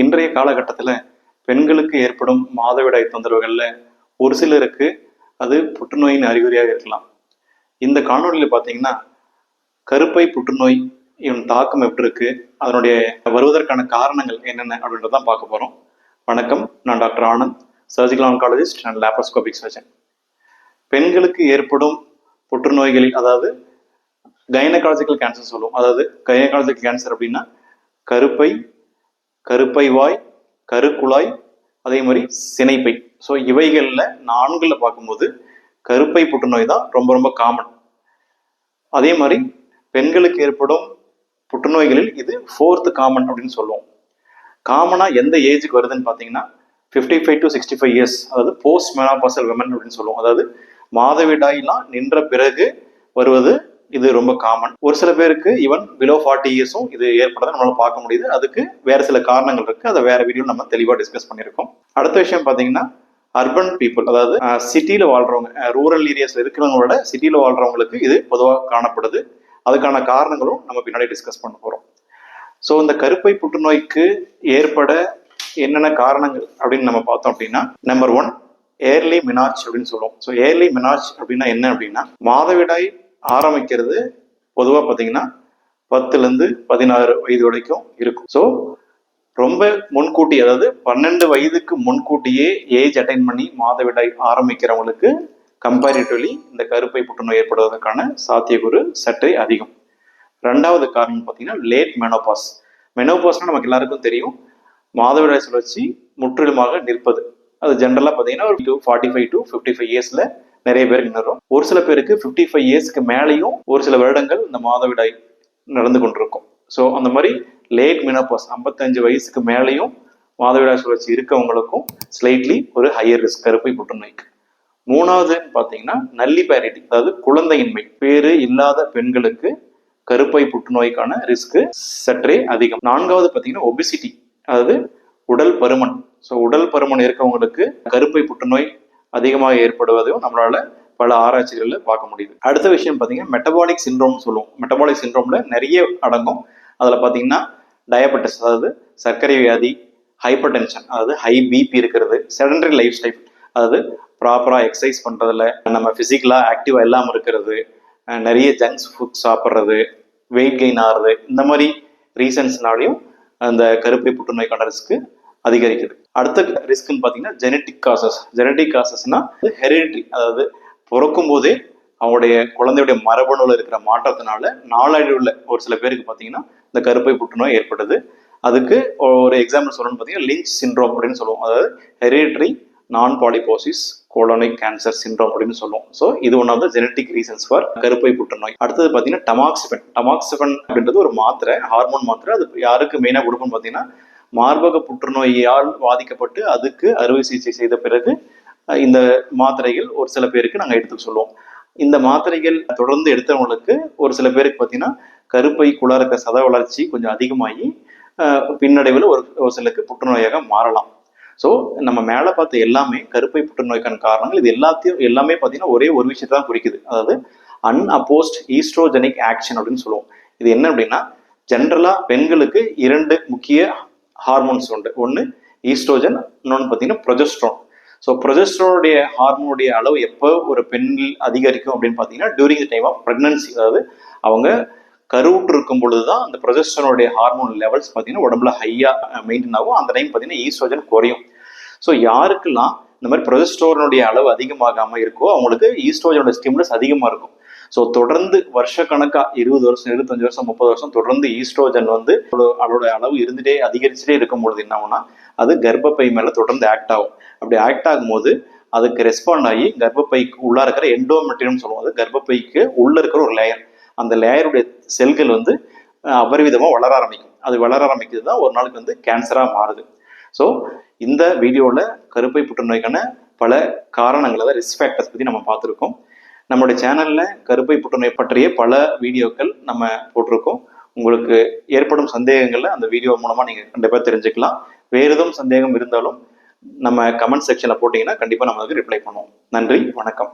இன்றைய காலகட்டத்தில் பெண்களுக்கு ஏற்படும் மாதவிடாய் தொந்தரவுகளில் ஒரு சிலருக்கு அது புற்றுநோயின் அறிகுறியாக இருக்கலாம். இந்த காணொலியில் பார்த்தீங்கன்னா கருப்பை புற்றுநோய் இவன் தாக்கம் எப்படி இருக்கு, அதனுடைய வருவதற்கான காரணங்கள் என்னென்ன அப்படின்றதான் பார்க்க போகிறோம். வணக்கம், நான் doctor Anand, surgical oncologist and laparoscopic surgeon. பெண்களுக்கு ஏற்படும் புற்றுநோய்களில், அதாவது கைனகாலஜிக்கல் கேன்சர் சொல்லுவோம். அதாவது கைனகாலஜிக்கல் கேன்சர் அப்படின்னா கருப்பை, கருப்பை வாய், கருக்குழாய், அதே மாதிரி சினைப்பை. ஸோ இவைகளில் ஆண்களில் பார்க்கும்போது கருப்பை புற்றுநோய் தான் ரொம்ப ரொம்ப காமன். அதே மாதிரி பெண்களுக்கு ஏற்படும் புற்றுநோய்களில் இது 4th காமன் அப்படின்னு சொல்லுவோம். காமனாக எந்த ஏஜுக்கு வருதுன்னு பார்த்தீங்கன்னா 55 to 65 இயர்ஸ், அதாவது போஸ்ட் மெனோபாசல் விமன் அப்படின்னு சொல்லுவோம். அதாவது மாதவிடாயெல்லாம் நின்ற பிறகு வருவது இது ரொம்ப காமன். ஒரு சில பேருக்கு ஈவன் பிலோ 40 இயர்ஸும் இது ஏற்படுறத நம்மளால பார்க்க முடியுது. அதுக்கு வேற சில காரணங்கள் இருக்கு, அதை வேற வீடியோ நம்ம தெளிவாக டிஸ்கஸ் பண்ணியிருக்கோம். அடுத்த விஷயம் பார்த்தீங்கன்னா அர்பன் பீப்புள், அதாவது சிட்டியில் வாழ்றவங்க, ரூரல் ஏரியாஸ்ல இருக்கிறவங்களோட சிட்டியில் வாழ்றவங்களுக்கு இது பொதுவாக காணப்படுது. அதுக்கான காரணங்களும் நம்ம பின்னாடி டிஸ்கஸ் பண்ண போறோம். ஸோ இந்த கருப்பை புற்றுநோய்க்கு ஏற்பட என்னென்ன காரணங்கள் அப்படின்னு நம்ம பார்த்தோம் அப்படின்னா, நம்பர் 1 ஏர்லி மெனார்ச் அப்படின்னு சொல்லுவோம். ஸோ ஏர்லி மெனார்ச் அப்படின்னா என்ன அப்படின்னா, மாதவிடாய் ஆரம்பிக்கிறது பொதுவாக பார்த்தீங்கன்னா 10 to 16 வயது வரைக்கும் இருக்கும். ஸோ ரொம்ப முன்கூட்டி, அதாவது 12 வயதுக்கு முன்கூட்டியே ஏஜ் அட்டைன் பண்ணி மாதவிடாய் ஆரம்பிக்கிறவங்களுக்கு கம்பேரிட்டிவ்லி இந்த கருப்பை புற்றுநோய் ஏற்படுவதற்கான சாத்தியக்கூறு சற்றே அதிகம். 2வது காரணம் பார்த்தீங்கன்னா லேட் மெனோபாஸ். மெனோபாஸ்னா நமக்கு எல்லாருக்கும் தெரியும், மாதவிடாய் சுழற்சி முற்றிலுமாக நிற்பது. அது ஜென்ரலாக பார்த்தீங்கன்னா ஒரு 45 to 55 இயர்ஸ்ல நிறைய பேருக்கு நிறும். ஒரு சில பேருக்கு 55 இயர்ஸ்க்கு மேலேயும் ஒரு சில வருடங்கள் இந்த மாதவிடாய் நடந்து கொண்டிருக்கும். ஸோ அந்த மாதிரி லேட் மெனோபாஸ் 55 வயசுக்கு மேலேயும் மாதவிடாய் சுழற்சி இருக்கவங்களுக்கும் ஸ்லைட்லி ஒரு ஹையர் ரிஸ்க் கருப்பை புற்றுநோய்க்கு. 3வது பார்த்தீங்கன்னா நல்லிபேரிட்டி, அதாவது குழந்தையின்மை, பேரு இல்லாத பெண்களுக்கு கருப்பை புற்றுநோய்க்கான ரிஸ்க் சற்றே அதிகம். 4வது பார்த்தீங்கன்னா ஒபிசிட்டி, அதாவது உடல் பருமன். ஸோ உடல் பருமன் இருக்கவங்களுக்கு கருப்பை புற்றுநோய் அதிகமாக ஏற்படுவதையும் நம்மளால பல ஆராய்ச்சிகளில் பார்க்க முடியுது. அடுத்த விஷயம் பார்த்தீங்கன்னா மெட்டபாலிக் சிண்ட்ரோம் சொல்லுவோம். மெட்டபாலிக் சிண்ட்ரோம்ல நிறைய அடங்கும். அதில் பார்த்தீங்கன்னா டயபெட்டிஸ், அதாவது சர்க்கரை வியாதி, ஹைப்பர் டென்ஷன், அதாவது ஹை பிபி இருக்கிறது, செடன்டரி லைஃப் ஸ்டைல், அதாவது ப்ராப்பராக எக்ஸசைஸ் பண்ணுறதுல நம்ம ஃபிசிக்கலாக ஆக்டிவாக இல்லாமல் இருக்கிறது, நிறைய ஜங்க்ஸ் ஃபுட் சாப்பிட்றது, வெயிட் கெயின் ஆகிறது, இந்த மாதிரி ரீசன்ஸ்னாலையும் அந்த கருப்பை புற்றுநோய்க்கான ரிஸ்க்கு அதிகரிக்குது. அடுத்த ரிஸ்க்னு பார்த்தீங்கன்னா ஜெனட்டிக் காசஸ். ஜெனட்டிக் காசஸ்னா ஹெரிடிட்டி, அதாவது பிறக்கும் போதே அவங்களுடைய குழந்தையுடைய மரபணுவில் இருக்கிற மாற்றத்தினால நாளடைவில் ஒரு சில பேருக்கு பார்த்தீங்கன்னா இந்த கருப்பை புற்றுநோய் ஏற்படுது. அதுக்கு ஒரு எக்ஸாம்பிள் சொல்லணும்னு பார்த்தீங்கன்னா லிஞ்ச் சிண்ட்ரோம் அப்படின்னு சொல்லுவோம். அதாவது ஹெரிடிட்டரி நான் பாலிபோசிஸ் கோலோனிக் கேன்சர் சிண்ட்ரோம் அப்படின்னு சொல்லுவோம். ஸோ இது one of the genetic reasons for கருப்பை புற்றுநோய். அடுத்தது பார்த்தீங்கன்னா டமாக்சிபன். டமாக்சிபன் அப்படின்றது ஒரு மாத்திரை, ஹார்மோன் மாத்திரை. அது யாருக்கு மெயினாக கொடுக்கும்னு பார்த்தீங்கன்னா மார்பக புற்றுநோயால் பாதிக்கப்பட்டு அதுக்கு அறுவை சிகிச்சை செய்த பிறகு இந்த மாத்திரைகள் ஒரு சில பேருக்கு நாங்கள் எடுத்து சொல்லுவோம். இந்த மாத்திரைகள் தொடர்ந்து எடுத்தவங்களுக்கு ஒரு சில பேருக்கு பார்த்தீங்கன்னா கருப்பைக்குள்ளார இருக்க சத வளர்ச்சி கொஞ்சம் அதிகமாகி பின்னடைவில் ஒரு சிலருக்கு புற்றுநோயாக மாறலாம். ஸோ நம்ம மேலே பார்த்த எல்லாமே கருப்பை புற்றுநோய்க்கான காரணங்கள். இது எல்லாமே பார்த்தீங்கன்னா ஒரே ஒரு விஷயத்தை தான் குறிக்குது, அதாவது அன்அப்போஸ்ட் ஈஸ்ட்ரோஜெனிக் ஆக்ஷன் அப்படின்னு சொல்லுவோம். இது என்ன அப்படின்னா, ஜென்ரலாக பெண்களுக்கு 2 முக்கிய ஹார்மோன்ஸ் உண்டு. ஒன்று ஈஸ்ட்ரோஜன், இன்னொன்று பார்த்தீங்கன்னா ப்ரொஜெஸ்ட்ரான். ஸோ ப்ரொஜெஸ்ட்ரானுடைய ஹார்மோனுடைய அளவு எப்போ ஒரு பெண்ணில் அதிகரிக்கும் அப்படின்னு பார்த்தீங்கன்னா during the time of pregnancy, அதாவது அவங்க கருவுற்று இருக்கும் பொழுது தான் அந்த ப்ரொஜெஸ்ட்ரானுடைய ஹார்மோன் லெவல்ஸ் பார்த்தீங்கன்னா உடம்புல ஹையாக மெயின்டைன் ஆகும். அந்த டைம் பார்த்தீங்கன்னா ஈஸ்ட்ரோஜன் குறையும். ஸோ யாருக்கெல்லாம் இந்த மாதிரி ப்ரொஜெஸ்ட்ரானுடைய அளவு அதிகமாகாமல் இருக்கோ அவங்களுக்கு ஈஸ்ட்ரோஜனோட ஸ்டிமுலஸ் அதிகமாக இருக்கும். ஸோ தொடர்ந்து வருஷக்கணக்காக 20 வருஷம் 25 வருஷம் 30 வருஷம் தொடர்ந்து ஈஸ்ட்ரோஜன் அதோட அளவு இருந்துட்டே அதிகரிச்சுட்டே இருக்கும் பொழுது என்ன ஆகும்னா அது கர்ப்பப்பை மேலே தொடர்ந்து ஆக்ட் ஆகும். அப்படி ஆக்ட் ஆகும்போது அதுக்கு ரெஸ்பாண்ட் ஆகி கர்ப்பப்பைக்கு உள்ளே இருக்கிற எண்டோமெட்ரியம் சொல்லுவோம். அது கர்ப்பப்பைக்கு உள்ளே இருக்கிற ஒரு லேயர், அந்த லேயருடைய செல்கள் அபரிவிதமாக வளர ஆரம்பிக்கும். அது வளர ஆரம்பிக்கிறது தான் ஒரு நாளுக்கு கேன்சராக மாறுது. ஸோ இந்த வீடியோவில் கருப்பை புற்றுநோய்க்கான பல காரணங்கள், அதாவது ரிஸ்க் ஃபேக்டர்ஸ் பற்றி நம்ம பார்த்துருக்கோம். நம்மளுடைய சேனலில் கருப்பை புற்றுநோய் பற்றிய பல வீடியோக்கள் நம்ம போட்டிருக்கோம். உங்களுக்கு ஏற்படும் சந்தேகங்களை அந்த வீடியோ மூலமாக நீங்கள் கண்டிப்பாக தெரிஞ்சுக்கலாம். வேறு எதுவும் சந்தேகம் இருந்தாலும் நம்ம கமெண்ட் செக்ஷனில் போட்டிங்கன்னா கண்டிப்பாக நம்ம அதுக்கு ரிப்ளை பண்ணுவோம். நன்றி, வணக்கம்.